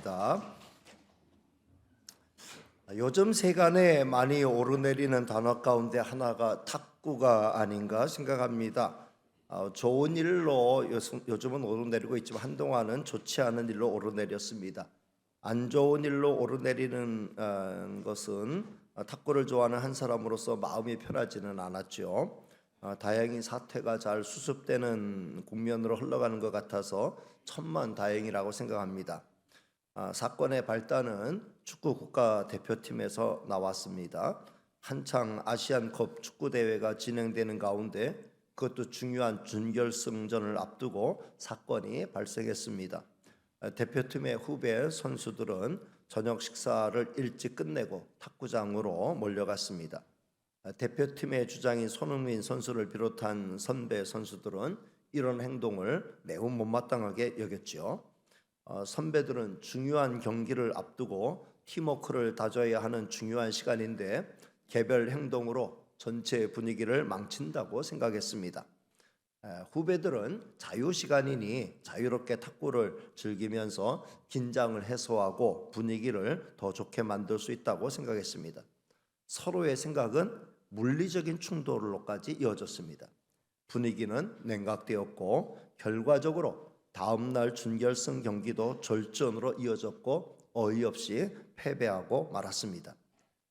하겠습니다. 요즘 세간에 많이 오르내리는 단어 가운데 하나가 탁구가 아닌가 생각합니다. 좋은 일로 요즘은 오르내리고 있지만 한동안은 좋지 않은 일로 오르내렸습니다. 안 좋은 일로 오르내리는 것은 탁구를 좋아하는 한 사람으로서 마음이 편하지는 않았죠. 다행히 사태가 잘 수습되는 국면으로 흘러가는 것 같아서 천만다행이라고 생각합니다. 사건의 발단은 축구 국가대표팀에서 나왔습니다. 한창 아시안컵 축구 대회가 진행되는 가운데 그것도 중요한 준결승전을 앞두고 사건이 발생했습니다. 대표팀의 후배 선수들은 저녁 식사를 일찍 끝내고 탁구장으로 몰려갔습니다. 대표팀의 주장인 손흥민 선수를 비롯한 선배 선수들은 이런 행동을 매우 못마땅하게 여겼지요. 선배들은 중요한 경기를 앞두고 팀워크를 다져야 하는 중요한 시간인데 개별 행동으로 전체 분위기를 망친다고 생각했습니다. 후배들은 자유시간이니 자유롭게 탁구를 즐기면서 긴장을 해소하고 분위기를 더 좋게 만들 수 있다고 생각했습니다. 서로의 생각은 물리적인 충돌로까지 이어졌습니다. 분위기는 냉각되었고 결과적으로 다음 날 준결승 경기도 절전으로 이어졌고 어이없이 패배하고 말았습니다.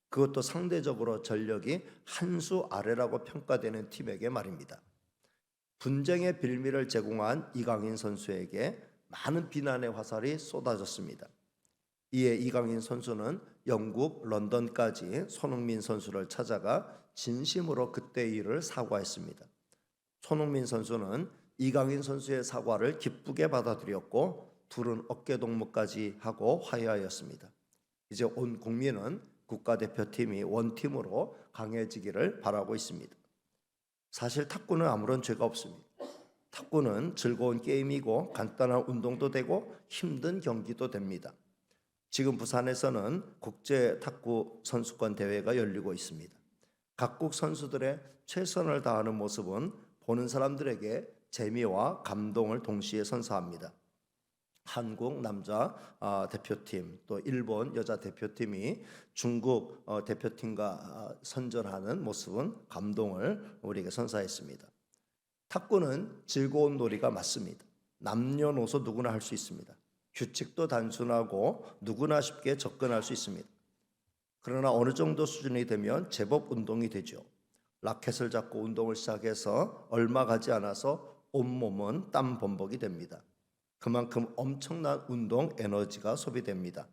그것도 상대적으로 전력이 한 수 아래라고 평가되는 팀에게 말입니다. 분쟁의 빌미를 제공한 이강인 선수에게 많은 비난의 화살이 쏟아졌습니다. 이에 이강인 선수는 영국 런던까지 손흥민 선수를 찾아가 진심으로 그때의 일을 사과했습니다. 손흥민 선수는 이강인 선수의 사과를 기쁘게 받아들였고 둘은 어깨동무까지 하고 화해하였습니다. 이제 온 국민은 국가대표팀이 원팀으로 강해지기를 바라고 있습니다. 사실 탁구는 아무런 죄가 없습니다. 탁구는 즐거운 게임이고 간단한 운동도 되고 힘든 경기도 됩니다. 지금 부산에서는 국제 탁구 선수권 대회가 열리고 있습니다. 각국 선수들의 최선을 다하는 모습은 보는 사람들에게 재미와 감동을 동시에 선사합니다. 한국 남자 대표팀 또 일본 여자 대표팀이 중국 대표팀과 선전하는 모습은 감동을 우리에게 선사했습니다. 탁구는 즐거운 놀이가 맞습니다. 남녀노소 누구나 할 수 있습니다. 규칙도 단순하고 누구나 쉽게 접근할 수 있습니다. 그러나 어느 정도 수준이 되면 제법 운동이 되죠. 라켓을 잡고 운동을 시작해서 얼마 가지 않아서 온몸은 땀 범벅이 됩니다. 그만큼 엄청난 운동 에너지가 소비됩니다.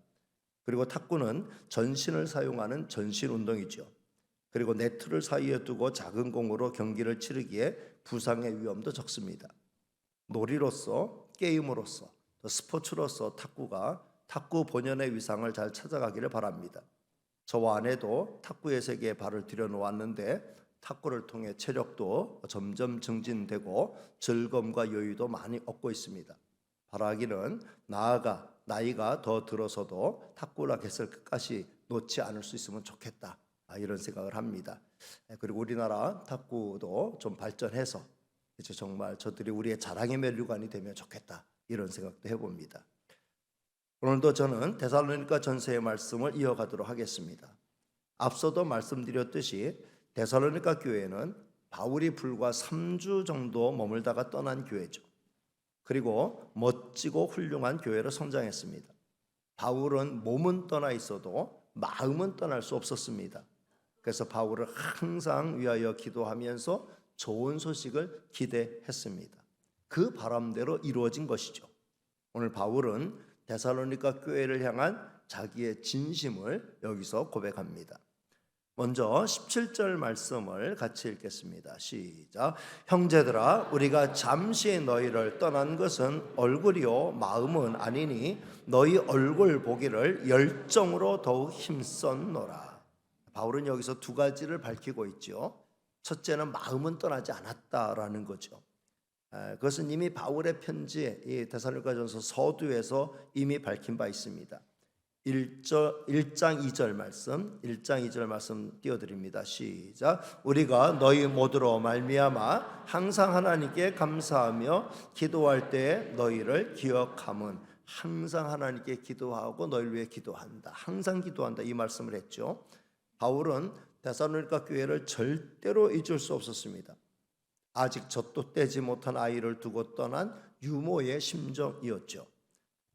그리고 탁구는 전신을 사용하는 전신 운동이죠. 그리고 네트를 사이에 두고 작은 공으로 경기를 치르기에 부상의 위험도 적습니다. 놀이로서, 게임으로서, 스포츠로서 탁구 본연의 위상을 잘 찾아가기를 바랍니다. 저와 아내도 탁구의 세계에 발을 들여놓았는데 탁구를 통해 체력도 점점 증진되고 즐거움과 여유도 많이 얻고 있습니다. 바라기는 나아가 나이가 더 들어서도 탁구 라켓을 끝까지 놓지 않을 수 있으면 좋겠다, 이런 생각을 합니다. 그리고 우리나라 탁구도 좀 발전해서 이제 정말 저들이 우리의 자랑의 면류관이 되면 좋겠다, 이런 생각도 해봅니다. 오늘도 저는 데살로니가 전서의 말씀을 이어가도록 하겠습니다. 앞서도 말씀드렸듯이 데살로니가 교회는 바울이 불과 3주 정도 머물다가 떠난 교회죠. 그리고 멋지고 훌륭한 교회로 성장했습니다. 바울은 몸은 떠나 있어도 마음은 떠날 수 없었습니다. 그래서 바울을 항상 위하여 기도하면서 좋은 소식을 기대했습니다. 그 바람대로 이루어진 것이죠. 오늘 바울은 데살로니가 교회를 향한 자기의 진심을 여기서 고백합니다. 먼저 17절 말씀을 같이 읽겠습니다. 시작. 형제들아, 우리가 잠시 너희를 떠난 것은 얼굴이요 마음은 아니니 너희 얼굴 보기를 열정으로 더욱 힘썼노라. 바울은 여기서 두 가지를 밝히고 있죠. 첫째는 마음은 떠나지 않았다라는 거죠. 그것은 이미 바울의 편지, 이 데살로니가전서 서두에서 이미 밝힌 바 있습니다. 1장 2절 말씀 띄워드립니다. 시작. 우리가 너희 모두로 말미암아 항상 하나님께 감사하며 기도할 때 너희를 기억함은 항상 하나님께 기도하고 너희를 위해 기도한다. 항상 기도한다. 이 말씀을 했죠. 바울은 데살로니가 교회를 절대로 잊을 수 없었습니다. 아직 젖도 떼지 못한 아이를 두고 떠난 유모의 심정이었죠.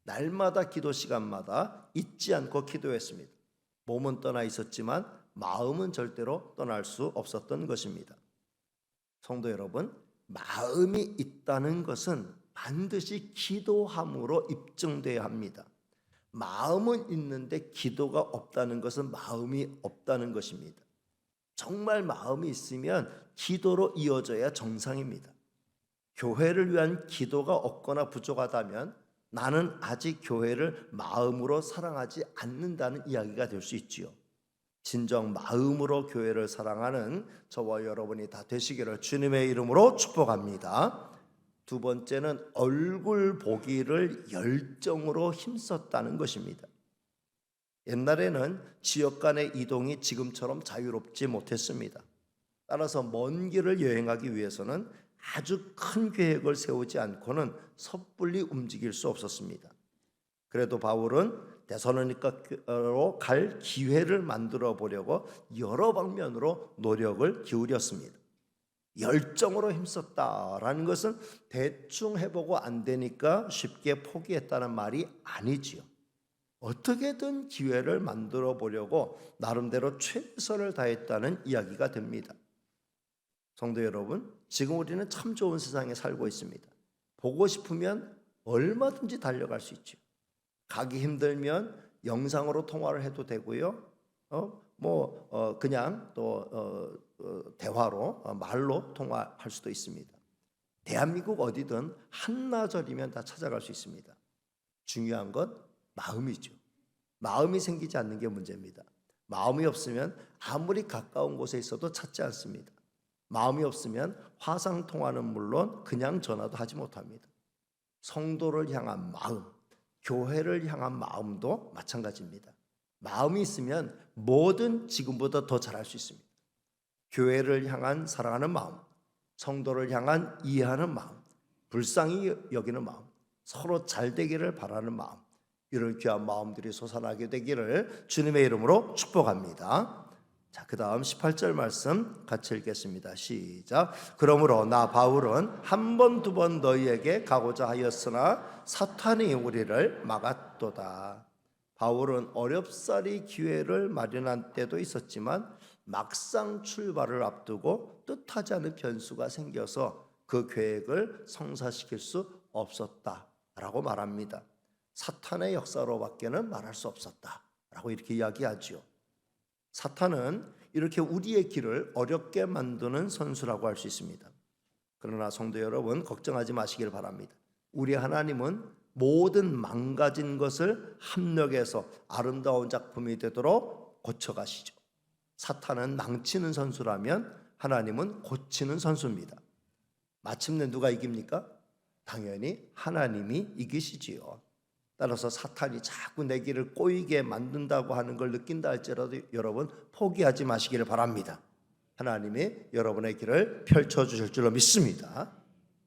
날마다 기도 시간마다 잊지 않고 기도했습니다. 몸은 떠나 있었지만 마음은 절대로 떠날 수 없었던 것입니다. 성도 여러분, 마음이 있다는 것은 반드시 기도함으로 입증돼야 합니다. 마음은 있는데 기도가 없다는 것은 마음이 없다는 것입니다. 정말 마음이 있으면 기도로 이어져야 정상입니다. 교회를 위한 기도가 없거나 부족하다면 나는 아직 교회를 마음으로 사랑하지 않는다는 이야기가 될 수 있지요. 진정 마음으로 교회를 사랑하는 저와 여러분이 다 되시기를 주님의 이름으로 축복합니다. 두 번째는 얼굴 보기를 열정으로 힘썼다는 것입니다. 옛날에는 지역 간의 이동이 지금처럼 자유롭지 못했습니다. 따라서 먼 길을 여행하기 위해서는 아주 큰 계획을 세우지 않고는 섣불리 움직일 수 없었습니다. 그래도 바울은 데살로니가로 갈 기회를 만들어 보려고 여러 방면으로 노력을 기울였습니다. 열정으로 힘썼다라는 것은 대충 해보고 안 되니까 쉽게 포기했다는 말이 아니지요. 어떻게든 기회를 만들어 보려고 나름대로 최선을 다했다는 이야기가 됩니다. 성도 여러분, 지금 우리는 참 좋은 세상에 살고 있습니다. 보고 싶으면 얼마든지 달려갈 수 있죠. 가기 힘들면 영상으로 통화를 해도 되고요. 그냥 또 대화로 말로 통화할 수도 있습니다. 대한민국 어디든 한나절이면 다 찾아갈 수 있습니다. 중요한 건 마음이죠. 마음이 생기지 않는 게 문제입니다. 마음이 없으면 아무리 가까운 곳에 있어도 찾지 않습니다. 마음이 없으면 화상 통화는 물론 그냥 전화도 하지 못합니다. 성도를 향한 마음, 교회를 향한 마음도 마찬가지입니다. 마음이 있으면 뭐든 지금보다 더 잘할 수 있습니다. 교회를 향한 사랑하는 마음, 성도를 향한 이해하는 마음, 불쌍히 여기는 마음, 서로 잘 되기를 바라는 마음, 이런 귀한 마음들이 솟아나게 되기를 주님의 이름으로 축복합니다. 자, 그 다음 18절 말씀 같이 읽겠습니다. 시작. 그러므로 나 바울은 한 번, 두 번 너희에게 가고자 하였으나 사탄이 우리를 막았도다. 바울은 어렵사리 기회를 마련한 때도 있었지만 막상 출발을 앞두고 뜻하지 않은 변수가 생겨서 그 계획을 성사시킬 수 없었다라고 말합니다. 사탄의 역사로밖에는 말할 수 없었다라고 이렇게 이야기하죠. 사탄은 이렇게 우리의 길을 어렵게 만드는 선수라고 할 수 있습니다. 그러나 성도 여러분, 걱정하지 마시길 바랍니다. 우리 하나님은 모든 망가진 것을 합력해서 아름다운 작품이 되도록 고쳐가시죠. 사탄은 망치는 선수라면 하나님은 고치는 선수입니다. 마침내 누가 이깁니까? 당연히 하나님이 이기시지요. 따라서 사탄이 자꾸 내 길을 꼬이게 만든다고 하는 걸 느낀다 할지라도 여러분 포기하지 마시기를 바랍니다. 하나님이 여러분의 길을 펼쳐주실 줄로 믿습니다.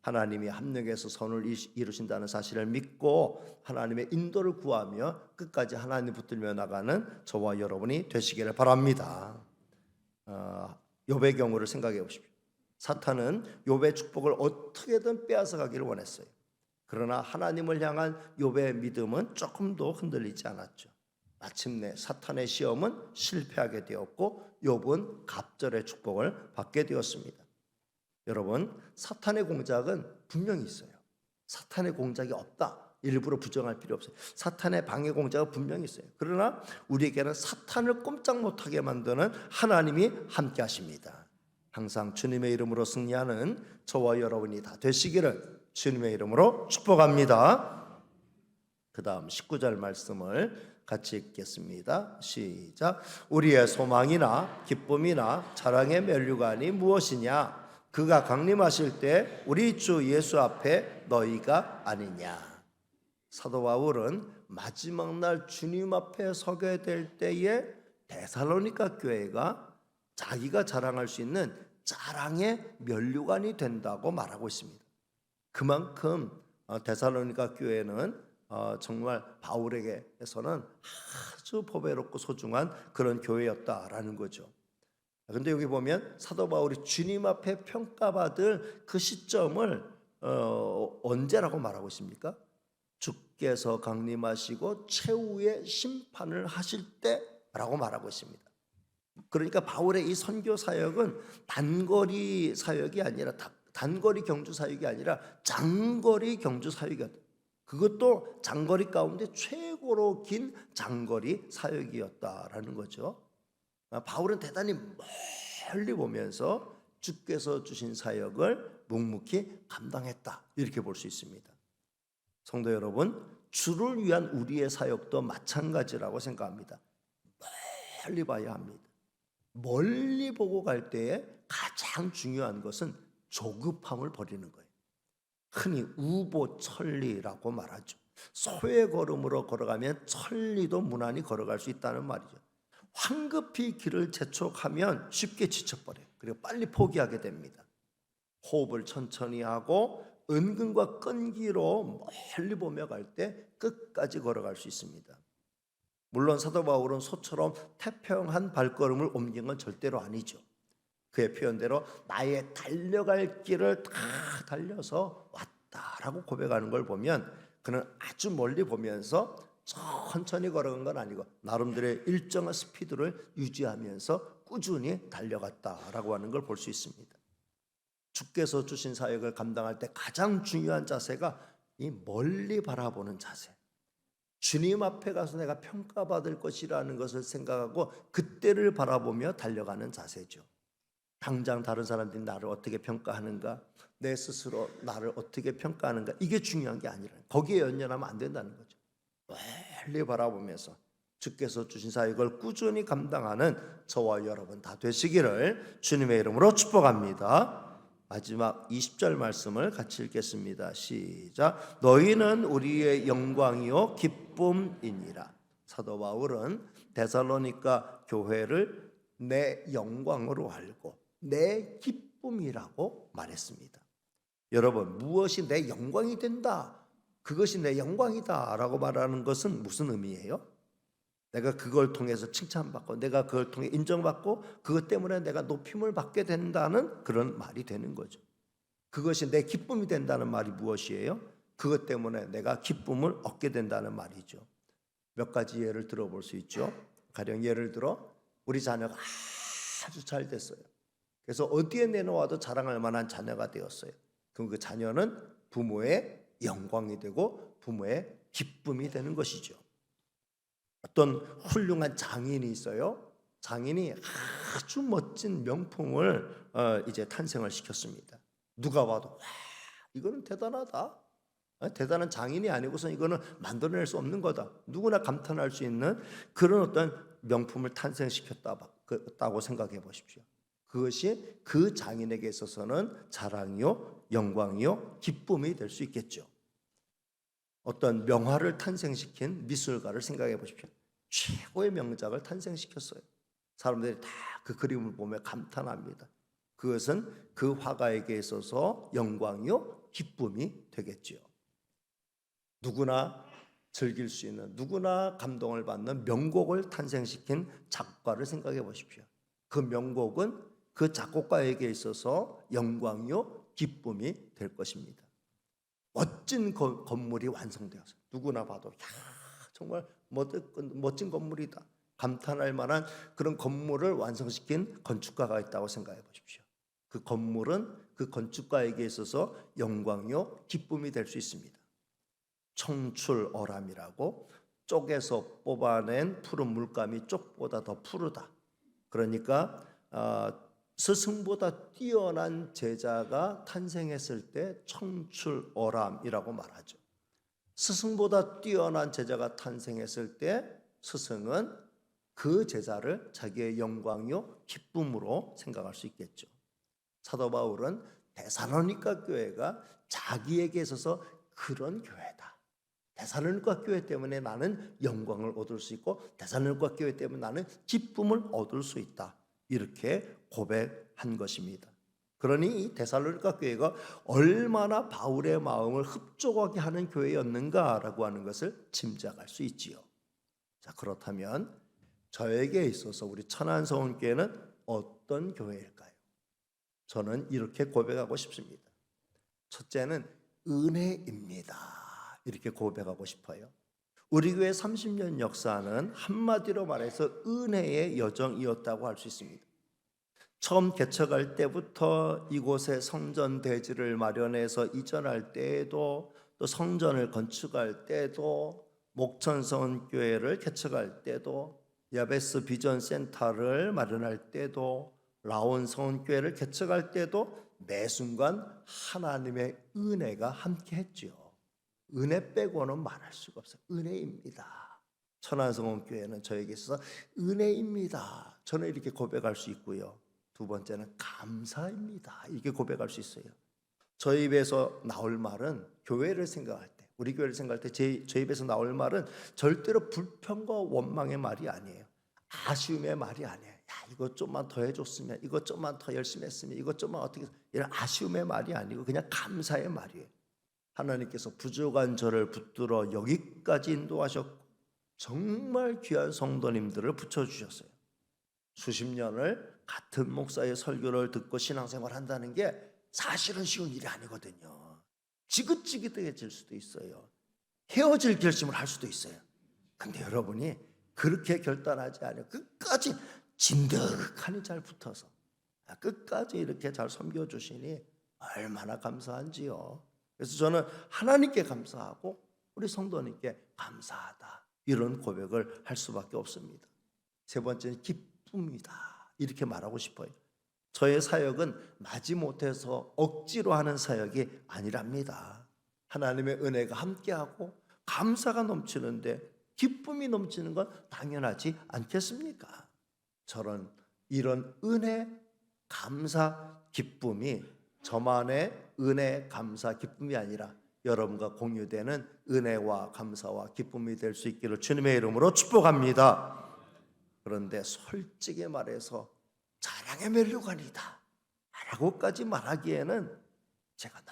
하나님이 합력해서 선을 이루신다는 사실을 믿고 하나님의 인도를 구하며 끝까지 하나님 붙들며 나가는 저와 여러분이 되시기를 바랍니다. 욥의 경우를 생각해 보십시오. 사탄은 욥의 축복을 어떻게든 빼앗아가기를 원했어요. 그러나 하나님을 향한 욥의 믿음은 조금도 흔들리지 않았죠. 마침내 사탄의 시험은 실패하게 되었고 욥은 갑절의 축복을 받게 되었습니다. 여러분, 사탄의 공작은 분명히 있어요. 사탄의 공작이 없다, 일부러 부정할 필요 없어요. 사탄의 방해 공작은 분명히 있어요. 그러나 우리에게는 사탄을 꼼짝 못하게 만드는 하나님이 함께 하십니다. 항상 주님의 이름으로 승리하는 저와 여러분이 다 되시기를 주님의 이름으로 축복합니다. 그 다음 19절 말씀을 같이 읽겠습니다. 시작. 우리의 소망이나 기쁨이나 자랑의 면류관이 무엇이냐? 그가 강림하실 때 우리 주 예수 앞에 너희가 아니냐. 사도 바울은 마지막 날 주님 앞에 서게 될 때에 데살로니가 교회가 자기가 자랑할 수 있는 자랑의 면류관이 된다고 말하고 있습니다. 그만큼 데살로니가 교회는 정말 바울에게서는 아주 보배롭고 소중한 그런 교회였다라는 거죠. 그런데 여기 보면 사도 바울이 주님 앞에 평가받을 그 시점을 언제라고 말하고 있습니까? 주께서 강림하시고 최후의 심판을 하실 때라고 말하고 있습니다. 그러니까 바울의 이 선교 사역은 단거리 사역이 아니라 단거리 경주 사역이 아니라 장거리 경주 사역이었다. 그것도 장거리 가운데 최고로 긴 장거리 사역이었다라는 거죠. 바울은 대단히 멀리 보면서 주께서 주신 사역을 묵묵히 감당했다, 이렇게 볼 수 있습니다. 성도 여러분, 주를 위한 우리의 사역도 마찬가지라고 생각합니다. 멀리 봐야 합니다. 멀리 보고 갈 때에 가장 중요한 것은 조급함을 버리는 거예요. 흔히 우보천리라고 말하죠. 소의 걸음으로 걸어가면 천리도 무난히 걸어갈 수 있다는 말이죠. 황급히 길을 재촉하면 쉽게 지쳐버려요. 그리고 빨리 포기하게 됩니다. 호흡을 천천히 하고 은근과 끈기로 멀리 보며 갈 때 끝까지 걸어갈 수 있습니다. 물론 사도 바울은 소처럼 태평한 발걸음을 옮긴 건 절대로 아니죠. 그의 표현대로 나의 달려갈 길을 다 달려서 왔다라고 고백하는 걸 보면 그는 아주 멀리 보면서 천천히 걸어간 건 아니고 나름대로의 일정한 스피드를 유지하면서 꾸준히 달려갔다라고 하는 걸 볼 수 있습니다. 주께서 주신 사역을 감당할 때 가장 중요한 자세가 이 멀리 바라보는 자세. 주님 앞에 가서 내가 평가받을 것이라는 것을 생각하고 그때를 바라보며 달려가는 자세죠. 당장 다른 사람들이 나를 어떻게 평가하는가, 내 스스로 나를 어떻게 평가하는가, 이게 중요한 게 아니라 거기에 연연하면 안 된다는 거죠. 멀리 바라보면서 주께서 주신 사역을 꾸준히 감당하는 저와 여러분 다 되시기를 주님의 이름으로 축복합니다. 마지막 20절 말씀을 같이 읽겠습니다. 시작. 너희는 우리의 영광이요 기쁨이니라. 사도 바울은 데살로니가 교회를 내 영광으로 알고 내 기쁨이라고 말했습니다. 여러분, 무엇이 내 영광이 된다, 그것이 내 영광이다 라고 말하는 것은 무슨 의미예요? 내가 그걸 통해서 칭찬받고 내가 그걸 통해 인정받고 그것 때문에 내가 높임을 받게 된다는 그런 말이 되는 거죠. 그것이 내 기쁨이 된다는 말이 무엇이에요? 그것 때문에 내가 기쁨을 얻게 된다는 말이죠. 몇 가지 예를 들어볼 수 있죠. 가령 예를 들어 우리 자녀가 아주 잘 됐어요. 그래서 어디에 내놓아도 자랑할 만한 자녀가 되었어요. 그럼 그 자녀는 부모의 영광이 되고 부모의 기쁨이 되는 것이죠. 어떤 훌륭한 장인이 있어요. 장인이 아주 멋진 명품을 이제 탄생을 시켰습니다. 누가 봐도 와, 이거는 대단하다. 대단한 장인이 아니고선 이거는 만들어낼 수 없는 거다. 누구나 감탄할 수 있는 그런 어떤 명품을 탄생시켰다고 생각해 보십시오. 그것이 그 장인에게 있어서는 자랑이요, 영광이요, 기쁨이 될 수 있겠죠. 어떤 명화를 탄생시킨 미술가를 생각해 보십시오. 최고의 명작을 탄생시켰어요. 사람들이 다 그 그림을 보며 감탄합니다. 그것은 그 화가에게 있어서 영광이요, 기쁨이 되겠지요. 누구나 즐길 수 있는, 누구나 감동을 받는 명곡을 탄생시킨 작가를 생각해 보십시오. 그 명곡은 그 작곡가에게 있어서 영광이요, 기쁨이 될 것입니다. 멋진 건물이 완성되었어요. 누구나 봐도 정말 멋진 건물이다, 감탄할 만한 그런 건물을 완성시킨 건축가가 있다고 생각해 보십시오. 그 건물은 그 건축가에게 있어서 영광이요, 기쁨이 될 수 있습니다. 청출어람이라고 쪽에서 뽑아낸 푸른 물감이 쪽보다 더 푸르다. 그러니까 스승보다 뛰어난 제자가 탄생했을 때 청출어람이라고 말하죠. 스승보다 뛰어난 제자가 탄생했을 때 스승은 그 제자를 자기의 영광이요, 기쁨으로 생각할 수 있겠죠. 사도 바울은 데살로니가 교회가 자기에게 있어서 그런 교회다. 데살로니가 교회 때문에 나는 영광을 얻을 수 있고 데살로니가 교회 때문에 나는 기쁨을 얻을 수 있다. 이렇게 고백한 것입니다. 그러니 이 데살로니가 교회가 얼마나 바울의 마음을 흡족하게 하는 교회였는가라고 하는 것을 짐작할 수 있지요. 자, 그렇다면 저에게 있어서 우리 천안서원교회는 어떤 교회일까요? 저는 이렇게 고백하고 싶습니다. 첫째는 은혜입니다. 이렇게 고백하고 싶어요. 우리 교회 30년 역사는 한마디로 말해서 은혜의 여정이었다고 할 수 있습니다. 처음 개척할 때부터 이곳에 성전 대지를 마련해서 이전할 때에도, 또 성전을 건축할 때도, 목천성 교회를 개척할 때도, 야베스 비전 센터를 마련할 때도, 라온 성교회를 개척할 때도 매 순간 하나님의 은혜가 함께 했죠. 은혜 빼고는 말할 수가 없어요. 은혜입니다. 천안성원교회는 저에게 있어서 은혜입니다. 저는 이렇게 고백할 수 있고요. 두 번째는 감사입니다. 이렇게 고백할 수 있어요. 저희 입에서 나올 말은, 교회를 생각할 때, 우리 교회를 생각할 때 제 입에서 나올 말은 절대로 불평과 원망의 말이 아니에요. 아쉬움의 말이 아니에요. 야, 이거 좀만 더 해줬으면, 이거 좀만 더 열심히 했으면, 이거 좀만 어떻게, 이런 아쉬움의 말이 아니고 그냥 감사의 말이에요. 하나님께서 부족한 저를 붙들어 여기까지 인도하셨고 정말 귀한 성도님들을 붙여주셨어요. 수십 년을 같은 목사의 설교를 듣고 신앙생활 한다는 게 사실은 쉬운 일이 아니거든요. 지긋지긋해질 수도 있어요. 헤어질 결심을 할 수도 있어요. 근데 여러분이 그렇게 결단하지 않아요. 끝까지 진득하니 잘 붙어서 끝까지 이렇게 잘 섬겨주시니 얼마나 감사한지요. 그래서 저는 하나님께 감사하고 우리 성도님께 감사하다, 이런 고백을 할 수밖에 없습니다. 세 번째는 기쁨이다, 이렇게 말하고 싶어요. 저의 사역은 마지못해서 억지로 하는 사역이 아니랍니다. 하나님의 은혜가 함께하고 감사가 넘치는데 기쁨이 넘치는 건 당연하지 않겠습니까? 저런 이런 은혜, 감사, 기쁨이 저만의 은혜, 감사, 기쁨이 아니라 여러분과 공유되는 은혜와 감사와 기쁨이 될 수 있기를 주님의 이름으로 축복합니다. 그런데 솔직히 말해서 자랑의 멸류관이다 라고까지 말하기에는 제가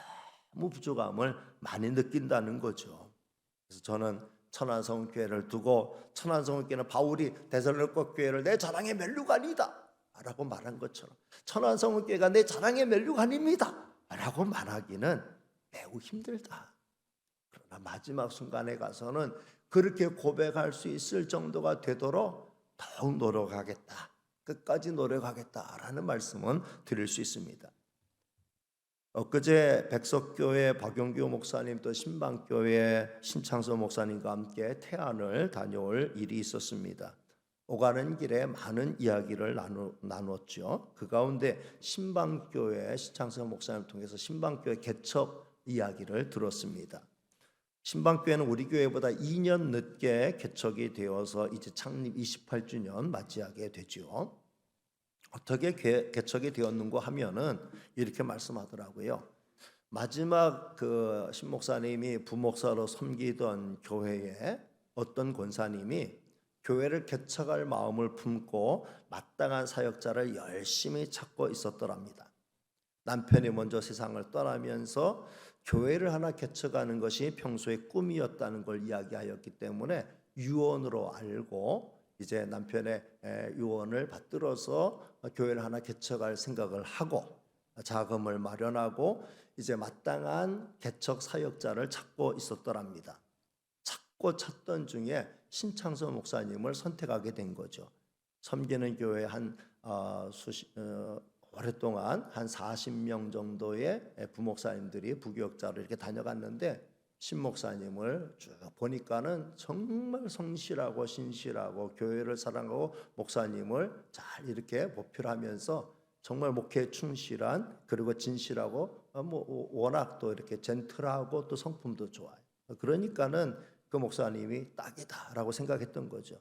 너무 부족함을 많이 느낀다는 거죠. 그래서 저는 천안성교회를 두고, 천안성교회는 바울이 데살로니가 교회를 내 자랑의 멸류관이다 라고 말한 것처럼 천안성교회가 내 자랑의 멸류관입니다 라고 말하기는 매우 힘들다. 그러나 마지막 순간에 가서는 그렇게 고백할 수 있을 정도가 되도록 더욱 노력하겠다, 끝까지 노력하겠다라는 말씀은 드릴 수 있습니다. 엊그제 백석교회 박용규 목사님, 또 신방교회 신창서 목사님과 함께 태안을 다녀올 일이 있었습니다. 오가는 길에 많은 이야기를 나눴죠. 그 가운데 신방교회 신창서 목사님을 통해서 신방교회 개척 이야기를 들었습니다. 신방교회는 우리 교회보다 2년 늦게 개척이 되어서 이제 창립 28주년 맞이하게 되죠. 어떻게 개척이 되었는가 하면은 이렇게 말씀하더라고요. 마지막 그 신목사님이 부목사로 섬기던 교회에 어떤 권사님이 교회를 개척할 마음을 품고 마땅한 사역자를 열심히 찾고 있었더랍니다. 남편이 먼저 세상을 떠나면서 교회를 하나 개척하는 것이 평소의 꿈이었다는 걸 이야기하였기 때문에 유언으로 알고 이제 남편의 유언을 받들어서 교회를 하나 개척할 생각을 하고 자금을 마련하고 이제 마땅한 개척 사역자를 찾고 있었더랍니다. 찾던 중에 신창서 목사님을 선택하게 된 거죠. 섬기는 교회 오랫동안 한 40명 정도의 부목사님들이 부교역자로 이렇게 다녀갔는데 신 목사님을 쭉 보니까는 정말 성실하고 신실하고 교회를 사랑하고 목사님을 잘 이렇게 보필하면서 정말 목회에 충실한, 그리고 진실하고 워낙 또 이렇게 젠틀하고 또 성품도 좋아요. 그러니까는 그 목사님이 딱이다라고 생각했던 거죠.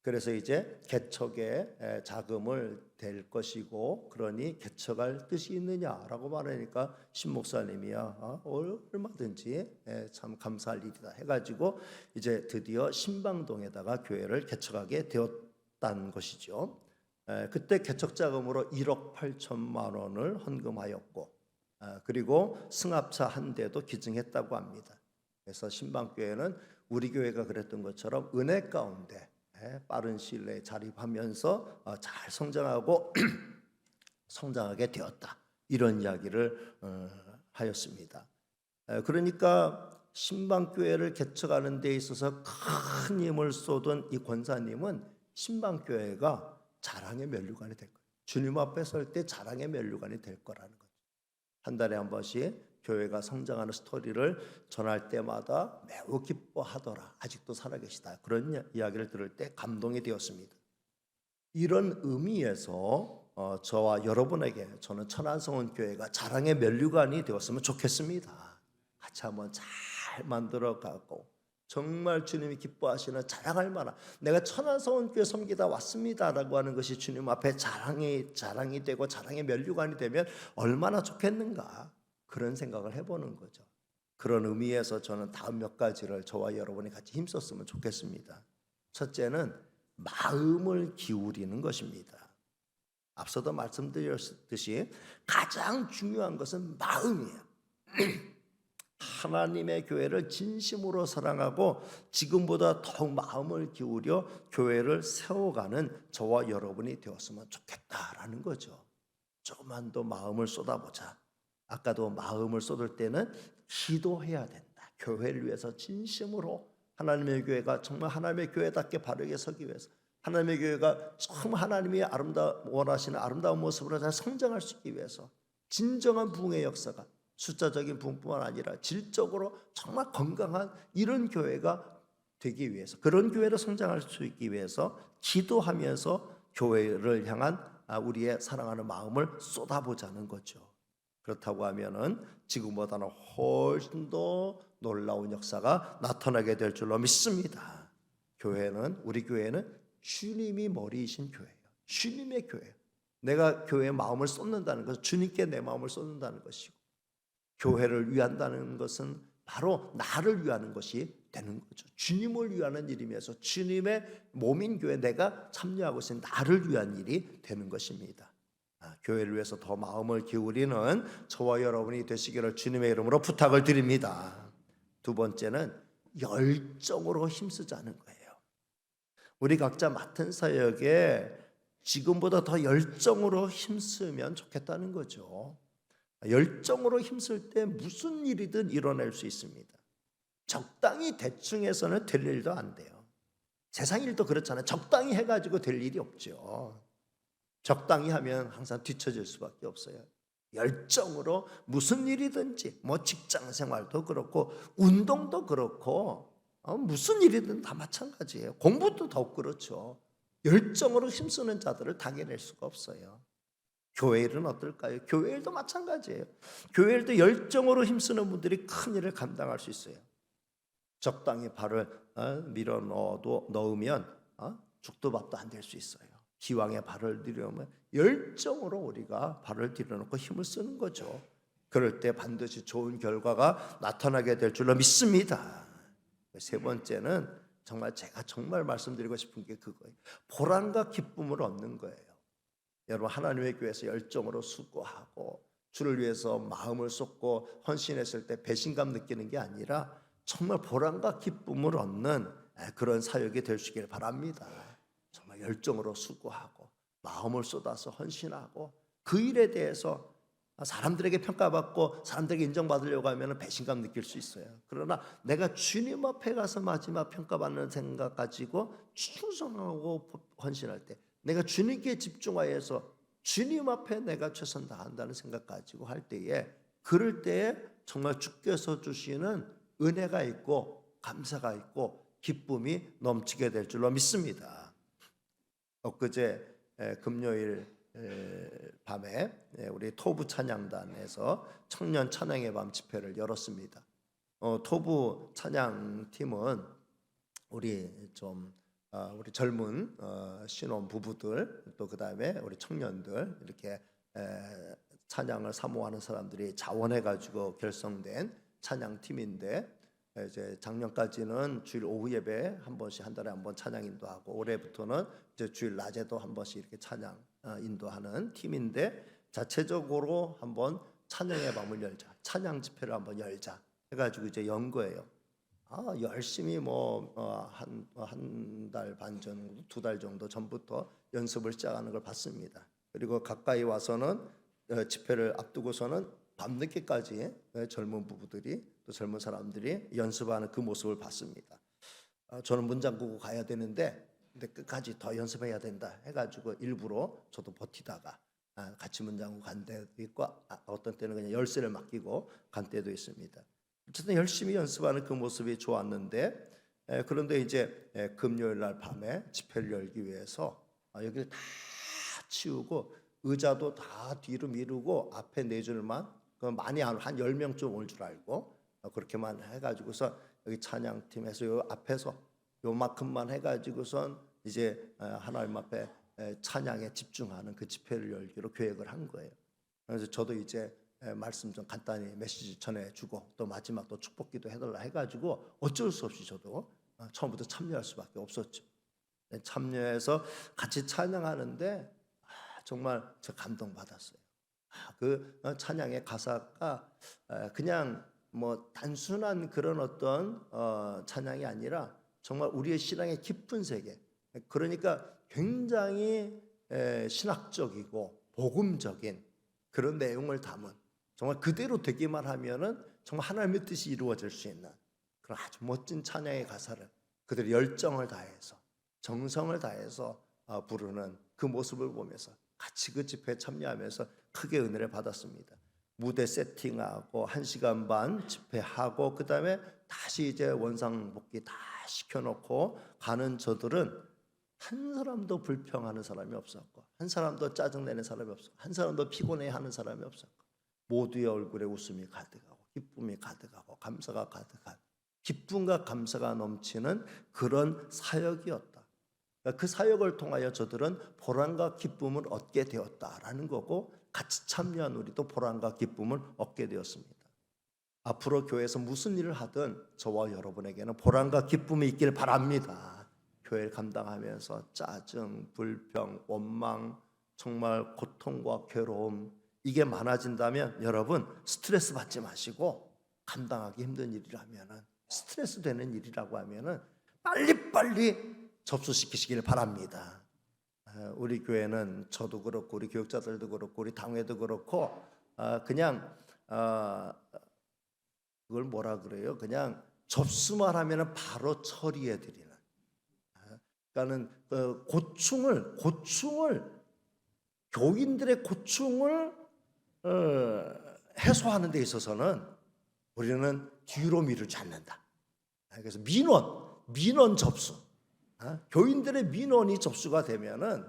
그래서 이제 개척에 자금을 댈 것이고, 그러니 개척할 뜻이 있느냐라고 말하니까 신 목사님이야 얼마든지 참 감사할 일이다 해가지고 이제 드디어 신방동에다가 교회를 개척하게 되었다는 것이죠. 그때 개척 자금으로 1억 8천만 원을 헌금하였고, 그리고 승합차 한 대도 기증했다고 합니다. 그래서 신방교회는 우리 교회가 그랬던 것처럼 은혜 가운데 빠른 시일 내에 자립하면서 잘 성장하고 성장하게 되었다, 이런 이야기를 하였습니다. 그러니까 신방교회를 개척하는 데 있어서 큰 힘을 쏟은 이 권사님은 신방교회가 자랑의 면류관이 될 거예요. 주님 앞에 설 때 자랑의 면류관이 될 거라는 거죠. 한 달에 한 번씩 교회가 성장하는 스토리를 전할 때마다 매우 기뻐하더라. 아직도 살아계시다. 그런 이야기를 들을 때 감동이 되었습니다. 이런 의미에서 저와 여러분에게 저는 천안성원 교회가 자랑의 면류관이 되었으면 좋겠습니다. 같이 한번 잘 만들어가고 정말 주님이 기뻐하시는 자랑할 만한, 내가 천안성원 교회 섬기다 왔습니다라고 하는 것이 주님 앞에 자랑이 되고 자랑의 면류관이 되면 얼마나 좋겠는가, 그런 생각을 해보는 거죠. 그런 의미에서 저는 다음 몇 가지를 저와 여러분이 같이 힘썼으면 좋겠습니다. 첫째는 마음을 기울이는 것입니다. 앞서도 말씀드렸듯이 가장 중요한 것은 마음이에요. 하나님의 교회를 진심으로 사랑하고 지금보다 더욱 마음을 기울여 교회를 세워가는 저와 여러분이 되었으면 좋겠다라는 거죠. 조금만 더 마음을 쏟아보자. 아까도 마음을 쏟을 때는 기도해야 된다. 교회를 위해서 진심으로 하나님의 교회가 정말 하나님의 교회답게 바르게 서기 위해서, 하나님의 교회가 정말 하나님이 원하시는 아름다운 모습으로 잘 성장할 수 있기 위해서, 진정한 부흥의 역사가 숫자적인 부흥뿐만 아니라 질적으로 정말 건강한 이런 교회가 되기 위해서, 그런 교회로 성장할 수 있기 위해서 기도하면서 교회를 향한 우리의 사랑하는 마음을 쏟아보자는 거죠. 그렇다고 하면은 지금보다는 훨씬 더 놀라운 역사가 나타나게 될 줄로 믿습니다. 우리 교회는 주님이 머리이신 교회예요. 주님의 교회예요. 내가 교회에 마음을 쏟는다는 것은 주님께 내 마음을 쏟는다는 것이고, 교회를 위한다는 것은 바로 나를 위하는 것이 되는 거죠. 주님을 위하는 일이면서 주님의 몸인 교회, 내가 참여하고 있는 나를 위한 일이 되는 것입니다. 교회를 위해서 더 마음을 기울이는 저와 여러분이 되시기를 주님의 이름으로 부탁을 드립니다. 두 번째는 열정으로 힘쓰자는 거예요. 우리 각자 맡은 사역에 지금보다 더 열정으로 힘쓰면 좋겠다는 거죠. 열정으로 힘쓸 때 무슨 일이든 일어날 수 있습니다. 적당히 대충 해서는 될 일도 안 돼요. 세상 일도 그렇잖아요. 적당히 해가지고 될 일이 없죠. 적당히 하면 항상 뒤처질 수밖에 없어요. 열정으로 무슨 일이든지, 직장 생활도 그렇고 운동도 그렇고 무슨 일이든 다 마찬가지예요. 공부도 더욱 그렇죠. 열정으로 힘쓰는 자들을 당해낼 수가 없어요. 교회 일은 어떨까요? 교회 일도 마찬가지예요. 교회 일도 열정으로 힘쓰는 분들이 큰 일을 감당할 수 있어요. 적당히 발을 밀어 넣으면 죽도 밥도 안 될 수 있어요. 기왕에 발을 들여놓으면 열정으로 우리가 발을 들여놓고 힘을 쓰는 거죠. 그럴 때 반드시 좋은 결과가 나타나게 될 줄로 믿습니다. 세 번째는 제가 정말 말씀드리고 싶은 게 그거예요. 보람과 기쁨을 얻는 거예요. 여러분, 하나님의 교회에서 열정으로 수고하고 주를 위해서 마음을 쏟고 헌신했을 때 배신감 느끼는 게 아니라 정말 보람과 기쁨을 얻는 그런 사역이 될 수 있기를 바랍니다. 정말 열정으로 수고하고 마음을 쏟아서 헌신하고 그 일에 대해서 사람들에게 평가받고 사람들에게 인정받으려고 하면 배신감 느낄 수 있어요. 그러나 내가 주님 앞에 가서 마지막 평가받는 생각 가지고 충성하고 헌신할 때, 내가 주님께 집중하여서 주님 앞에 내가 최선 다한다는 생각 가지고 할 때에, 그럴 때에 정말 주께서 주시는 은혜가 있고 감사가 있고 기쁨이 넘치게 될 줄로 믿습니다. 엊그제 금요일 밤에 우리 토부 찬양단에서 청년 찬양의 밤 집회를 열었습니다. 토부 찬양팀은 우리 젊은 신혼 부부들, 또 그다음에 우리 청년들, 이렇게 찬양을 사모하는 사람들이 자원해 가지고 결성된 찬양팀인데, 이제 작년까지는 주일 오후 예배 한 번씩 한 달에 한 번 찬양 인도하고 올해부터는 이제 주일 낮에도 한 번씩 이렇게 찬양 인도하는 팀인데 자체적으로 한번 찬양의 밤을 열자, 찬양 집회를 한번 열자 해가지고 이제 연 거예요. 열심히 한 달 반 정도, 2달 정도 전부터 연습을 시작하는 걸 봤습니다. 그리고 가까이 와서는 집회를 앞두고서는 밤늦게까지 젊은 부부들이 또 젊은 사람들이 연습하는 그 모습을 봤습니다. 저는 문장구고 가야 되는데 근데 끝까지 더 연습해야 된다 해가지고 일부러 저도 버티다가 같이 문장구 간 때도 있고 어떤 때는 그냥 열쇠를 맡기고 간 때도 있습니다. 어쨌든 열심히 연습하는 그 모습이 좋았는데 그런데 이제 금요일 날 밤에 집회를 열기 위해서 여기를 다 치우고 의자도 다 뒤로 미루고 앞에 4줄만 많이 한 10명쯤 올 줄 알고 그렇게만 해가지고서 여기 찬양팀에서 요 앞에서 요만큼만 해가지고선 이제 하나님 앞에 찬양에 집중하는 그 집회를 열기로 계획을 한 거예요. 그래서 저도 이제 말씀 좀 간단히 메시지 전해주고 또 마지막 또 축복기도 해달라 해가지고 어쩔 수 없이 저도 처음부터 참여할 수밖에 없었죠. 참여해서 같이 찬양하는데 정말 저 감동받았어요. 그 찬양의 가사가 그냥 뭐 단순한 그런 어떤 찬양이 아니라 정말 우리의 신앙의 깊은 세계, 그러니까 굉장히 신학적이고 복음적인 그런 내용을 담은 정말 그대로 되기만 하면은 정말 하나님의 뜻이 이루어질 수 있는 그런 아주 멋진 찬양의 가사를 그들의 열정을 다해서 정성을 다해서 부르는 그 모습을 보면서 같이 그 집회에 참여하면서 크게 은혜를 받았습니다. 무대 세팅하고 1시간 반 집회하고 그 다음에 다시 이제 원상복귀 다 시켜놓고 가는 저들은 한 사람도 불평하는 사람이 없었고 한 사람도 짜증내는 사람이 없었고 한 사람도 피곤해하는 사람이 없었고 모두의 얼굴에 웃음이 가득하고 기쁨이 가득하고 감사가 가득한 기쁨과 감사가 넘치는 그런 사역이었다. 그 사역을 통하여 저들은 보람과 기쁨을 얻게 되었다라는 거고 같이 참여한 우리도 보람과 기쁨을 얻게 되었습니다. 앞으로 교회에서 무슨 일을 하든 저와 여러분에게는 보람과 기쁨이 있길 바랍니다. 교회를 감당하면서 짜증, 불평, 원망, 정말 고통과 괴로움 이게 많아진다면 여러분 스트레스 받지 마시고 감당하기 힘든 일이라면은 스트레스 되는 일이라고 하면은 빨리빨리 접수시키시길 바랍니다. 우리 교회는 저도 그렇고 우리 교육자들도 그렇고 우리 당회도 그렇고 그냥 그걸 뭐라 그래요? 그냥 접수만 하면은 바로 처리해 드리는. 그러니까는 고충을 교인들의 고충을 해소하는 데 있어서는 우리는 뒤로 미루지 않는다. 그래서 민원 접수. 교인들의 민원이 접수가 되면은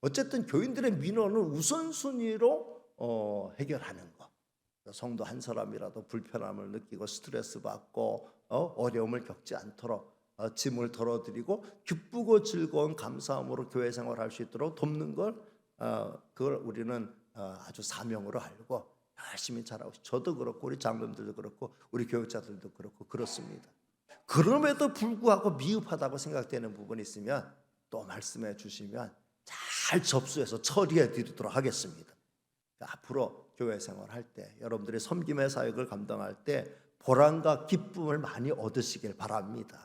어쨌든 교인들의 민원을 우선순위로 해결하는 거. 성도 한 사람이라도 불편함을 느끼고 스트레스 받고 어려움을 겪지 않도록 짐을 덜어드리고 기쁘고 즐거운 감사함으로 교회 생활할 수 있도록 돕는 걸 그걸 우리는 아주 사명으로 알고 열심히 잘하고 저도 그렇고 우리 장로님들도 그렇고 우리 교육자들도 그렇고 그렇습니다. 그럼에도 불구하고 미흡하다고 생각되는 부분이 있으면 또 말씀해 주시면 잘 접수해서 처리해 드리도록 하겠습니다. 앞으로 교회 생활할 때 여러분들이 섬김의 사역을 감당할 때 보람과 기쁨을 많이 얻으시길 바랍니다.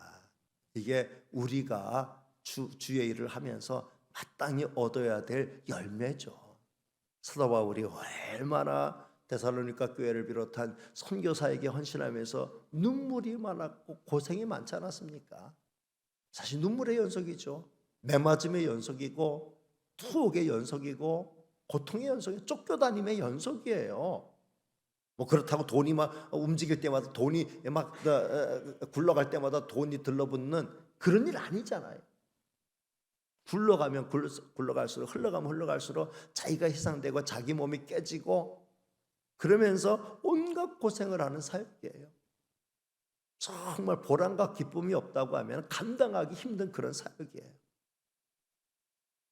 이게 우리가 주의 일을 하면서 마땅히 얻어야 될 열매죠. 사도 바울이 얼마나 데살로니가 교회를 비롯한 선교사에게 헌신하면서 눈물이 많았고 고생이 많지 않았습니까? 사실 눈물의 연속이죠. 매맞음의 연속이고 투옥의 연속이고 고통의 연속이 쫓겨다님의 연속이에요. 뭐 그렇다고 돈이 막 움직일 때마다 돈이 막 굴러갈 때마다 돈이 들러붙는 그런 일 아니잖아요. 굴러가면 굴러갈수록 흘러갈수록 자기가 희생되고 자기 몸이 깨지고 그러면서 온갖 고생을 하는 사역이에요. 정말 보람과 기쁨이 없다고 하면 감당하기 힘든 그런 사역이에요.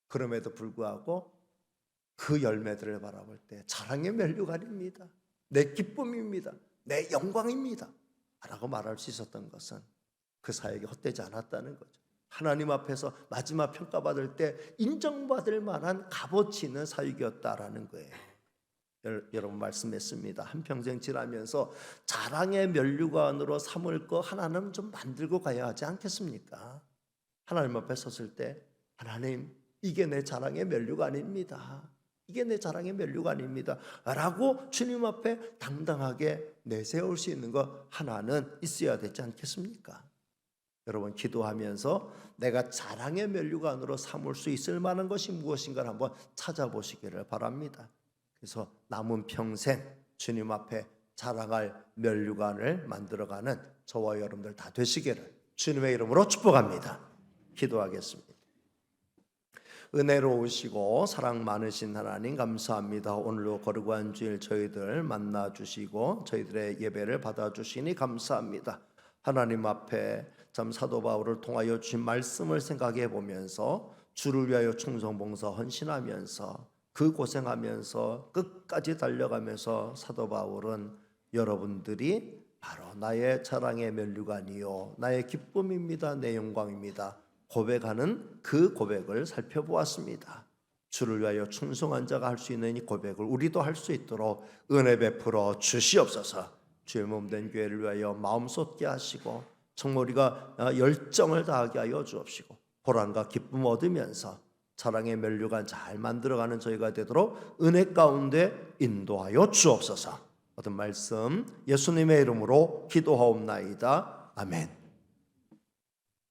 그럼에도 불구하고 그 열매들을 바라볼 때 자랑의 멜류관입니다. 내 기쁨입니다. 내 영광입니다. 라고 말할 수 있었던 것은 그 사역이 헛되지 않았다는 거죠. 하나님 앞에서 마지막 평가받을 때 인정받을 만한 값어치 있는 사역이었다라는 거예요. 여러분 말씀했습니다. 한평생 지나면서 자랑의 면류관으로 삼을 거 하나는 좀 만들고 가야 하지 않겠습니까? 하나님 앞에 섰을 때 하나님, 이게 내 자랑의 면류관입니다. 이게 내 자랑의 면류관입니다 라고 주님 앞에 당당하게 내세울 수 있는 거 하나는 있어야 되지 않겠습니까? 여러분 기도하면서 내가 자랑의 면류관으로 삼을 수 있을 만한 것이 무엇인가를 한번 찾아보시기를 바랍니다. 그래서 남은 평생 주님 앞에 자랑할 면류관을 만들어가는 저와 여러분들 다 되시기를 주님의 이름으로 축복합니다. 기도하겠습니다. 은혜로우시고 사랑 많으신 하나님 감사합니다. 오늘도 거룩한 주일 저희들 만나주시고 저희들의 예배를 받아주시니 감사합니다. 하나님 앞에 참 사도 바울을 통하여 주신 말씀을 생각해 보면서 주를 위하여 충성봉사 헌신하면서 그 고생하면서 끝까지 달려가면서 사도 바울은 여러분들이 바로 나의 자랑의 면류관이요 나의 기쁨입니다, 내 영광입니다 고백하는 그 고백을 살펴보았습니다. 주를 위하여 충성한 자가 할 수 있는 이 고백을 우리도 할 수 있도록 은혜 베풀어 주시옵소서. 주의 몸된 교회를 위하여 마음 쏟게 하시고 정말 우리가 열정을 다하게 하여 주옵시고 보람과 기쁨 얻으면서 사랑의 면류관 잘 만들어가는 저희가 되도록 은혜 가운데 인도하여 주옵소서. 모든 말씀 예수님의 이름으로 기도하옵나이다. 아멘.